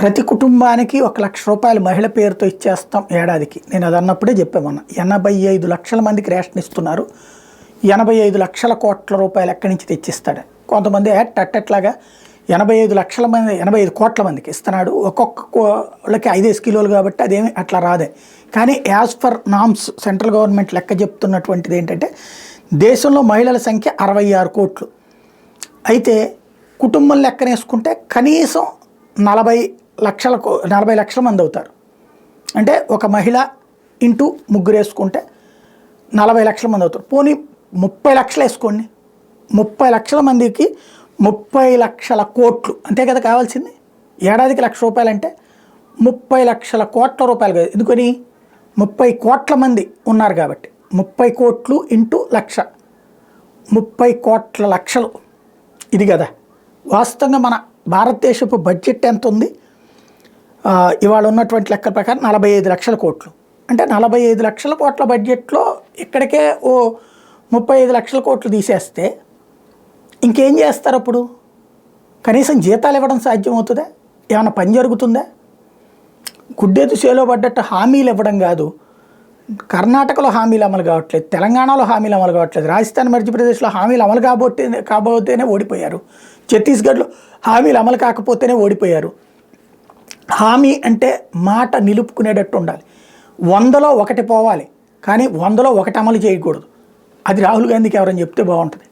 ప్రతి కుటుంబానికి 1,00,000 రూపాయలు మహిళ పేరుతో ఇచ్చేస్తాం ఏడాదికి. నేను అది అన్నప్పుడే చెప్పామన్నా. 85 లక్షల మందికి రేషన్ ఇస్తున్నారు. 85 లక్షల కోట్ల రూపాయలు ఎక్కడి నుంచి తెచ్చిస్తాడు? కొంతమంది టట్టట్లాగా 85 లక్షల మంది 85 కోట్ల మందికి ఇస్తున్నాడు. ఒక్కొక్క వాళ్ళకి 5 కిలోలు కాబట్టి అదేమి అట్లా రాదే. కానీ as per norms central government లెక్క చెప్తున్నటువంటిది ఏంటంటే దేశంలో మహిళల సంఖ్య 66 కోట్లు. అయితే కుటుంబం లెక్కనేసుకుంటే కనీసం 40 లక్షల మంది అవుతారు. అంటే ఒక మహిళ ఇంటూ ముగ్గురు వేసుకుంటే 40 లక్షల మంది అవుతారు. పోనీ 30 లక్షలు వేసుకోండి. 30 లక్షల మందికి 30 లక్షల కోట్లు అంతే కదా కావాల్సింది. ఏడాదికి 1,00,000 రూపాయలు అంటే 30 లక్షల కోట్ల రూపాయలు కదా. ఎందుకని 30 కోట్ల మంది ఉన్నారు కాబట్టి 30 కోట్లు ఇంటూ 1,00,000 30 కోట్ల లక్షలు ఇది కదా. వాస్తవంగా మన భారతదేశపు బడ్జెట్ ఎంత ఉంది ఇవాళ ఉన్నటువంటి లెక్కల ప్రకారం 45 లక్షల కోట్లు. అంటే 45 లక్షల కోట్ల బడ్జెట్లో ఇక్కడికే ఓ 35 లక్షల కోట్లు తీసేస్తే ఇంకేం చేస్తారు అప్పుడు? కనీసం జీతాలు ఇవ్వడం సాధ్యమవుతుందా? ఏమైనా పని జరుగుతుందా? గుడ్డెదు చేలో పడ్డట్టు హామీలు ఇవ్వడం కాదు. కర్ణాటకలో హామీలు అమలు కావట్లేదు, తెలంగాణలో హామీలు అమలు కావట్లేదు, రాజస్థాన్ మధ్యప్రదేశ్లో హామీలు అమలు కాబోతేనే ఓడిపోయారు, ఛత్తీస్గఢ్లో హామీలు అమలు కాకపోతేనే ఓడిపోయారు. హామీ అంటే మాట నిలుపుకునేటట్టు ఉండాలి. 100లో 1 పోవాలి, కానీ 100లో 1 అమలు చేయకూడదు. అది రాహుల్ గాంధీకి ఎవరైనా చెప్తే బాగుంటుంది.